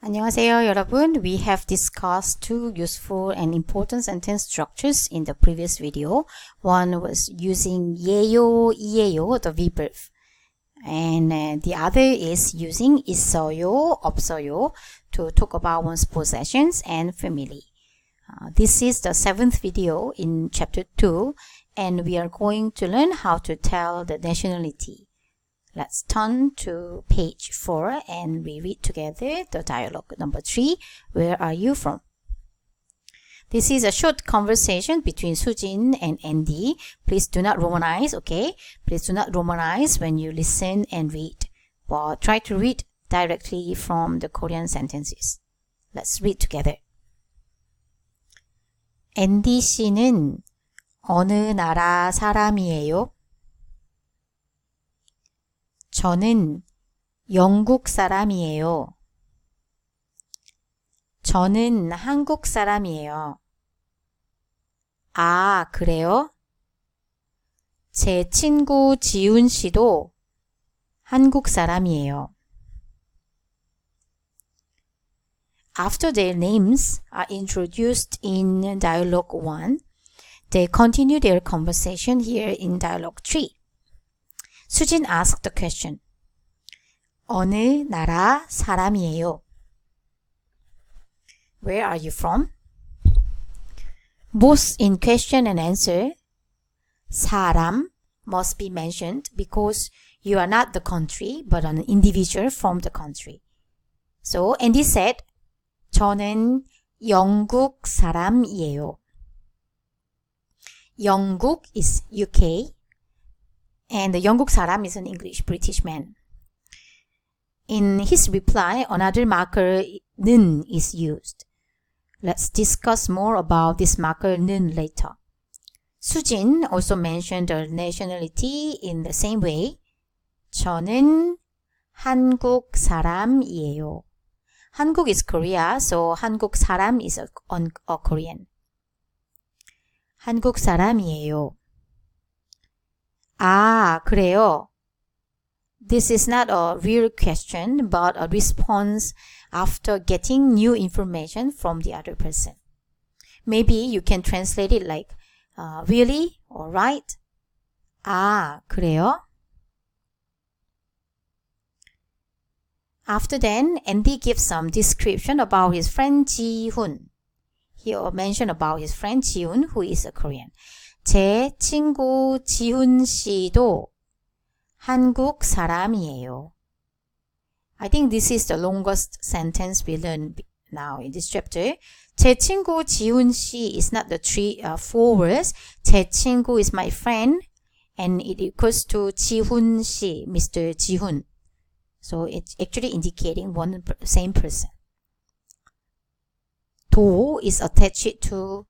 안녕하세요, 여러분. We have discussed two useful and important sentence structures in the previous video. One was using 예요, 이에요, the verb. And the other is using 있어요, 없어요 to talk about one's possessions and family. This is the 7th video in chapter 2, and we are going to learn how to tell the nationality. Let's turn to page 4 and we read together the dialogue. Number 3, where are you from? This is a short conversation between Sujin and Andy. Please do not romanize, okay? Please do not romanize when you listen and read. But try to read directly from the Korean sentences. Let's read together. 앤디 씨는 어느 나라 사람이에요? 저는 영국 사람이에요. 저는 한국 사람이에요. 아, 그래요? 제 친구 지훈 씨도 한국 사람이에요. After their names are introduced in dialogue 1, they continue their conversation here in dialogue 3. 수진 asked the question. 어느 나라 사람이에요? Where are you from? Both in question and answer, 사람 must be mentioned because you are not the country but an individual from the country. So Andy said, 저는 영국 사람이에요. 영국 is UK. And the 영국 사람 is an English British man. In his reply, another marker 는 is used. Let's discuss more about this marker 는 later. Sujin also mentioned the nationality in the same way. 저는 한국 사람이에요. 한국 is Korea, so 한국 사람 is a Korean. 한국 사람이에요. 아, 그래요? This is not a real question, but a response after getting new information from the other person. Maybe you can translate it like, really? Or right? 아, 그래요? After then, Andy gives some description about his friend Ji-hun. He mentioned about his friend Ji-hun, who is a Korean. 제 친구 지훈 씨도 한국 사람이에요. I think this is the longest sentence we learn now in this chapter. 제 친구 지훈 씨 is not the four words. 제 친구 is my friend and it equals to 지훈 씨, Mr. 지훈. So it's actually indicating one same person. 도 is attached to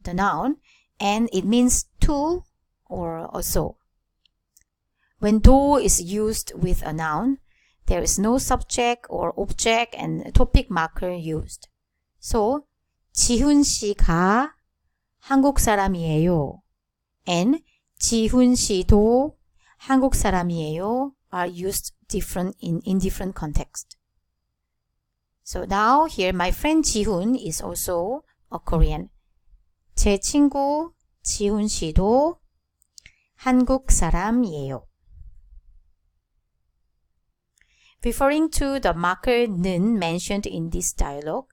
the noun and it means to or also. When 도 is used with a noun, there is no subject or object and topic marker used. So, 지훈 씨가 한국 사람이에요 and 지훈 씨도 한국 사람이에요 are used in different context. So now here my friend 지훈 is also a Korean. 제 친구 지훈 씨도 한국 사람이에요. Referring to the marker 는 mentioned in this dialogue,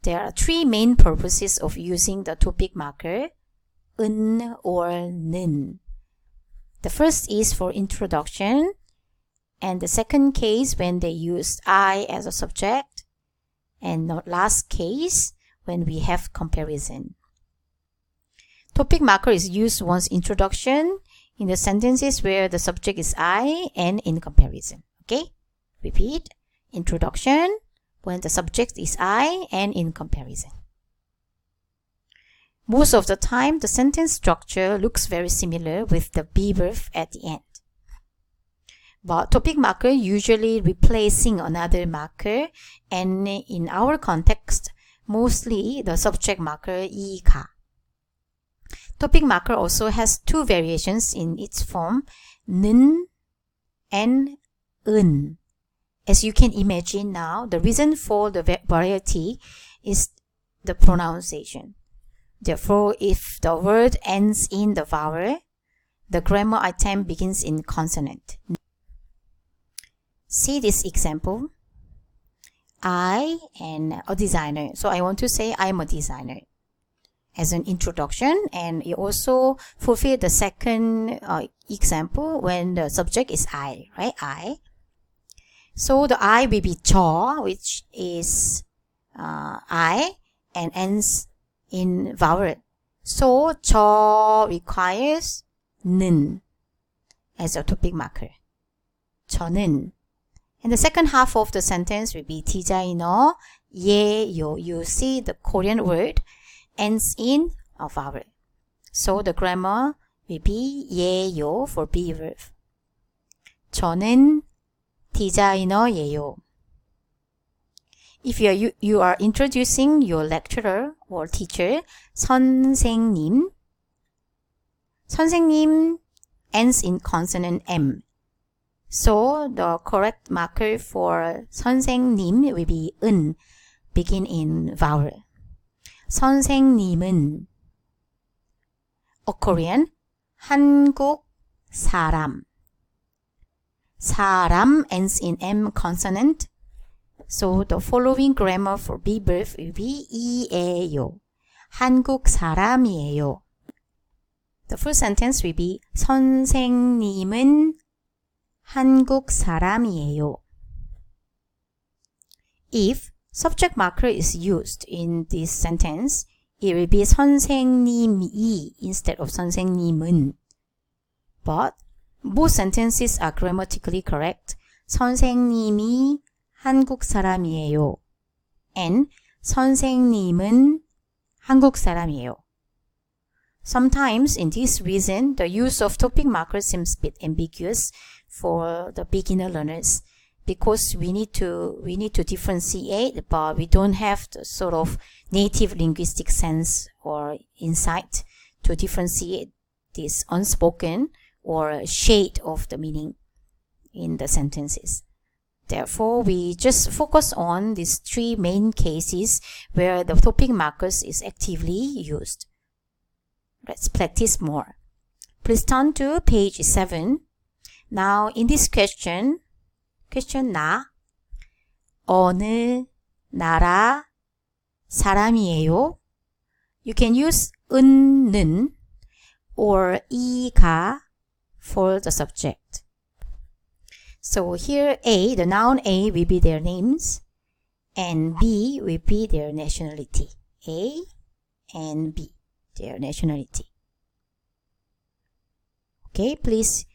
there are three main purposes of using the topic marker 은 or 는. The first is for introduction, and the second case when they use I as a subject, and the last case when we have comparison. Topic marker is used once introduction in the sentences where the subject is I and in comparison. Okay? Repeat. Introduction when the subject is I and in comparison. Most of the time, the sentence structure looks very similar with the be verb at the end. But topic marker usually replacing another marker, and in our context, mostly the subject marker 이가. Topic marker also has two variations in its form, 는 and 은. as you can imagine now, the reason for the variety is the pronunciation. Therefore, if the word ends in the vowel, the grammar item begins in consonant. See this example. I am a designer. So I want to say I am a designer as an introduction, and you also fulfill the second example when the subject is I, right? I. So the I will be 저, which is I and ends in vowel. So 저 requires 는 as a topic marker. 저는. And the second half of the sentence will be 디자이너 예요. You see the Korean word ends in a vowel. So the grammar will be 예요 for be verb. 저는 디자이너예요. If you are introducing your lecturer or teacher, 선생님. 선생님 ends in consonant M. So the correct marker for 선생님 will be 은, begin in vowel. 선생님은. A Korean, 한국 사람. 사람 ends in M consonant. So the following grammar for be verb will be 이에요. 한국 사람이에요. The full sentence will be 선생님은 한국 사람이에요. If subject marker is used in this sentence, it will be 선생님이 instead of 선생님은. But both sentences are grammatically correct. 선생님이 한국 사람이에요. And 선생님은 한국 사람이에요. Sometimes, in this reason, the use of topic marker seems a bit ambiguous for the beginner learners because we need to differentiate, but we don't have the sort of native linguistic sense or insight to differentiate this unspoken or shade of the meaning in the sentences. Therefore, we just focus on these three main cases where the topic markers is actively used. Let's practice more. Please turn to page 7. Now, in this question 나, 어느 나라 사람이에요? You can use 은는 or 이가 for the subject. So here A, the noun A will be their names and B will be their nationality. A and B, their nationality. Okay, please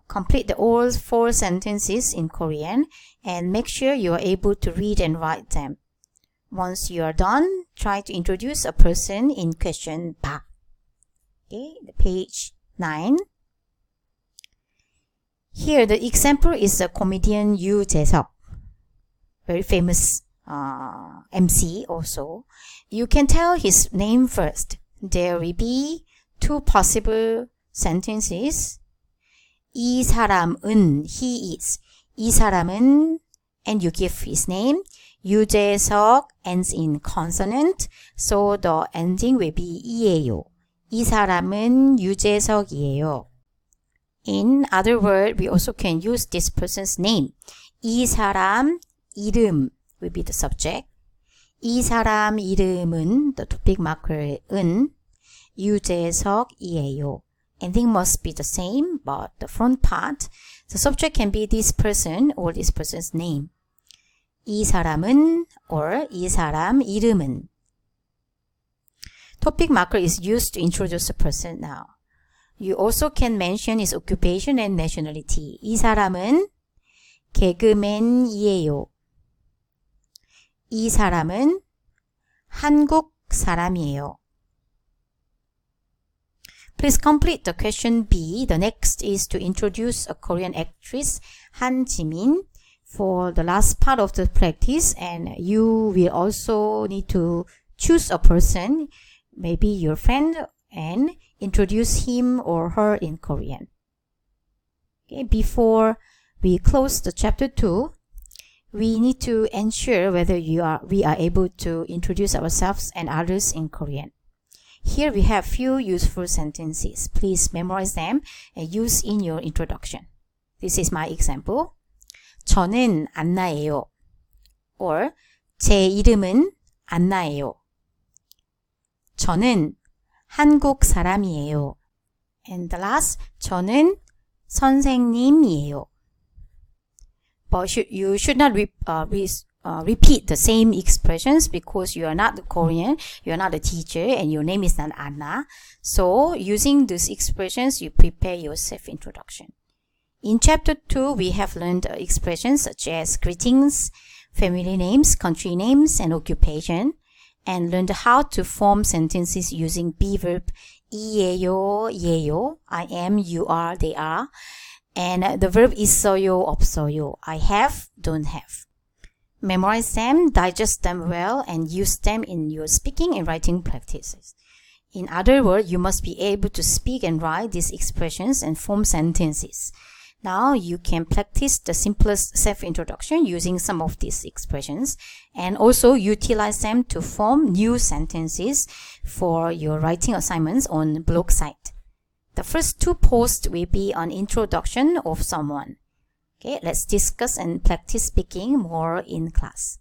complete all 4 sentences in Korean and make sure you are able to read and write them. Once you are done, try to introduce a person in question 바. Okay, page 9. Here, the example is the comedian 유재석, very famous MC also. You can tell his name first. There will be 2 possible sentences. 이 사람은, he is. 이 사람은, and you give his name. 유재석 ends in consonant, so the ending will be 이에요. 이 사람은 유재석이에요. In other words, we also can use this person's name. 이 사람 이름 will be the subject. 이 사람 이름은 the topic marker 은 유재석이에요. Ending must be the same, but the front part, the subject can be this person or this person's name. 이 사람은 or 이 사람 이름은. Topic marker is used to introduce a person now. You also can mention his occupation and nationality. 이 사람은 개그맨이에요. 이 사람은 한국 사람이에요. Please complete the question B. The next is to introduce a Korean actress, Han Jimin, for the last part of the practice, and you will also need to choose a person, maybe your friend, and introduce him or her in Korean. Okay, before we close the chapter 2, we need to ensure whether we are able to introduce ourselves and others in Korean. Here we have few useful sentences. Please memorize them and use in your introduction. This is my example. 저는 안나예요. Or 제 이름은 안나예요. 저는 한국 사람이에요. And the last, 저는 선생님이에요. But you should not repeat the same expressions because you are not Korean, you are not a teacher, and your name is not Anna. So, using these expressions, you prepare your self-introduction. In Chapter 2, we have learned expressions such as greetings, family names, country names, and occupation, and learned how to form sentences using be verb 이에요, 예요, I am, you are, they are, and the verb 있어요, 없어요, I have, don't have. Memorize them, digest them well, and use them in your speaking and writing practices. In other words, you must be able to speak and write these expressions and form sentences. Now you can practice the simplest self-introduction using some of these expressions and also utilize them to form new sentences for your writing assignments on blog site. The first 2 posts will be on introduction of someone. Okay, let's discuss and practice speaking more in class.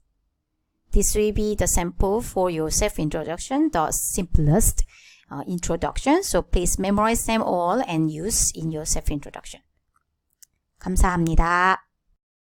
This will be the sample for your self-introduction, the simplest introduction. So please memorize them all and use in your self-introduction. 감사합니다.